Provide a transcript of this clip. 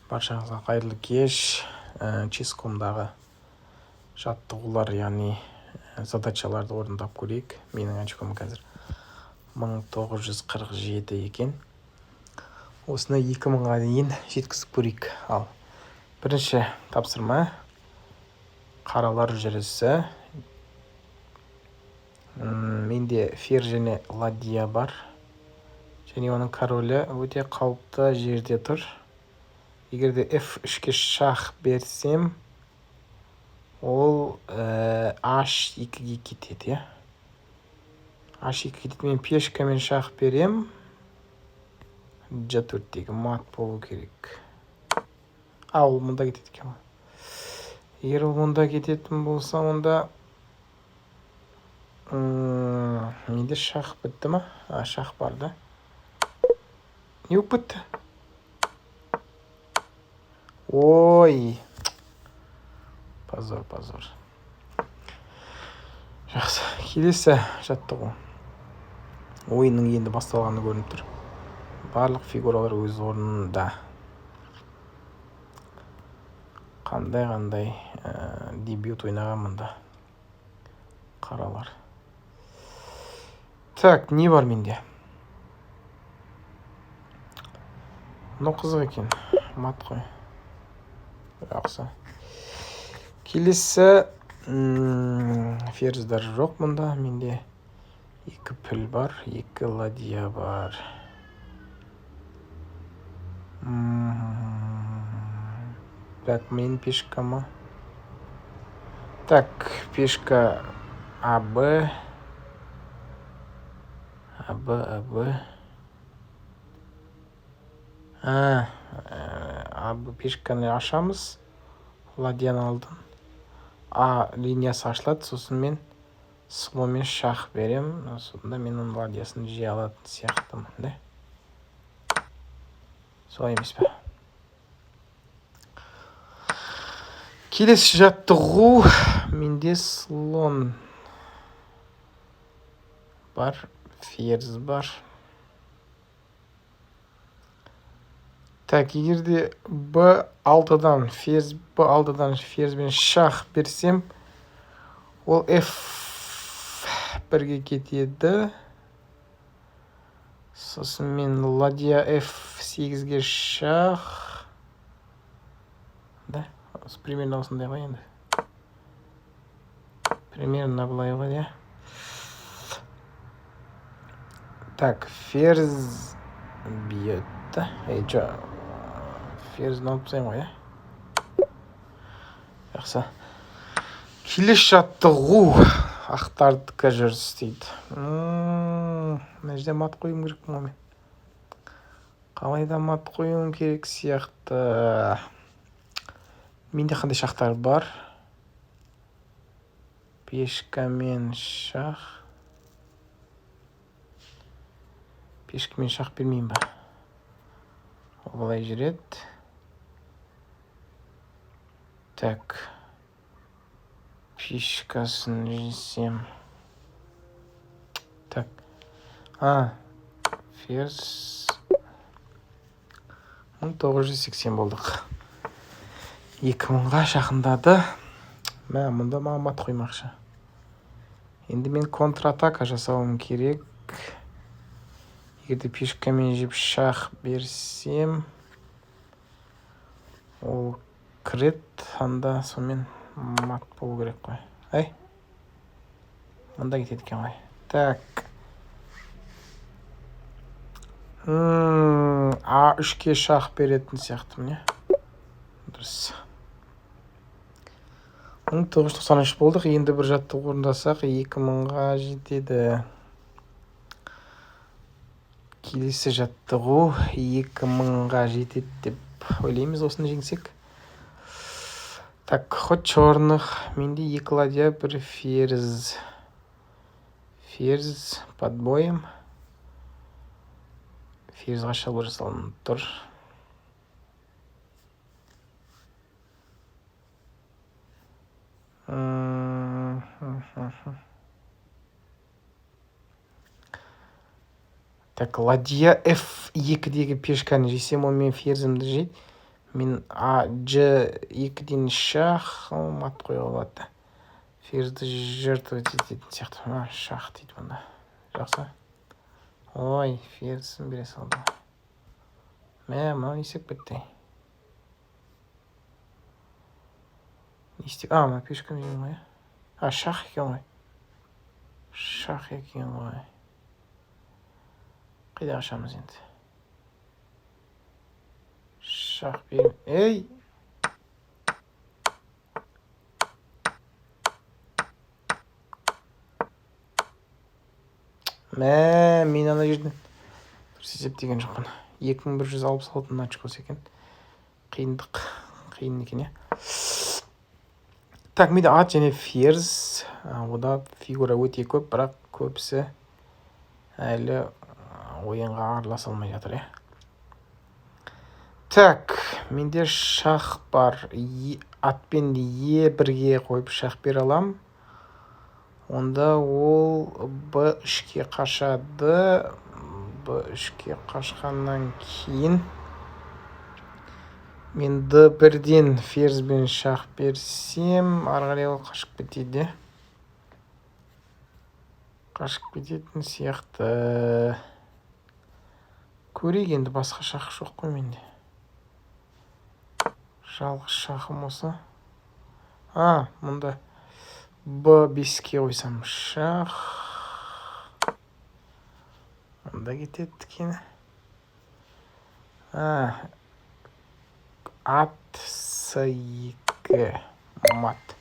Баршаңызға қайырлы кеш. Чискомдағы жаттығулар, яғни задачаларды орындап көрейік. Менің очком қазір 1947 екен. Осыны 2000-ға дейін жеткізіп көрейік. Ал бірінші тапсырма қаралар жүрісі. Менде фер және ладья бар. Және оның королі өте қауіпті жерде тұр. Егер де F3-ке шах берсем, ол H2-ге кетеді, иә? H2-ге кетеді. Мен пешкамен шах берем. G4-тегі мат болу керек. Ол мұнда кетеді екен. Егер ол мұнда кететін болса, онда менде шах бітті ма? Шах бар да. Не болып бітті? Ой, позор. Жақсы, келесі жаттығу. Ойынның енді басталғаны көрініп тұр. Барлық фигуралар өз орнында. Қандай дебют ойнаған мұнда қаралар. Так, не бар менде? Мұны қызық екен. Мат қой. Жақсы. Келесі ферздар жоқ мұнда. Менде 2 піл бар, 2 ладья бар. Так, мен пешка ма? Так, пешка АБ. Пешканы ашамыз. Ладьяны алдын. А линиясы ашылады. Сосын мен слонмен шах берем. Сонда мен оның ладьясын жей алатын сияқтымын, да? Солай емес пе? Келесі жаттығу. Менде слон бар, ферзь бар. Так, егер де B6-дан ферзьбен шах берсем, ол F1-ге кетеді. Сосын мен ладья F8-ге шах. Да, примерно осындай ғой енді. Примерно былай ғой, иә. Так, ферзь бьет. Ферзьні алып тастайын ғой, иә? Жақсы. Келесі жаттығу. Ақтардікі жүріс дейді. Мына жерде мат қоюым керек мен. Қалайда мат қоюым керек сияқты. Менде қандай шақтар бар? Пешкамен шах. Пешкамен шах бермеймін ба? Олай жүреді. Так. Пешкасын жесем. Так. Ферзь. 1980 болдық. 2000-ға жақындады. Мұнда мат қоймақшы. Енді мен контратака жасауым керек. Егерде пешкамен жеп шах берсем, ол кірет, анда сонымен мат болу керек қой. Мұнда кетеді екен ғой. Так. А3-ке шах беретін сияқтымын, не? Дұрыс. 1993 болдық. Енді бір жаттығу орындасақ 2000-ға жетеді. Келесі жаттығу 2000-ға жетеді деп ойлаймыз, осыны жеңсек. Так, ход черных. Менде 2 ладья, 1 ферзь. Ферзь под боем. Ферзьға шабуыл жасалынып тұр. Так, ладья F2-дегі пешканы жесем, ол мен ферзімді жейді. Мен G2 дейін шах мат қоя алады. Ферзді жертвовать ететін сияқты. Шах дейді бұнда. Жақсы. Ой, ферзін бере салды. Мынау несек бітті. Нестек? Мына пешка деген ғой. Шах екен ғой. Шах екен ғой. Қайда ашамыз енді? Шах берем. Ей! Мен ана жерден дұрыс есептеген жоқпын. 2166 очкосы екен. Қиын екен, иә. Так, менде ат және ферзь. Ода фигура өте көп, бірақ көбісі әлі ойынға араласа алмай жатыр, иә. Так, менде шах бар. Атпен Е1-ге қойып шах бере алам. Онда ол B3-ке қашады. B3-ке қашқаннан кейін мен D1-ден ферзбен шах берсем, ары қарай ол қашып кетеді. Қашып кететін сияқты. Көрейік енді, басқа шах жоқ қой менде. Жалғыз шахым осы. Мұнда B5-ке қойсам шах. Мұнда кетеді кені. Ат C2 мат.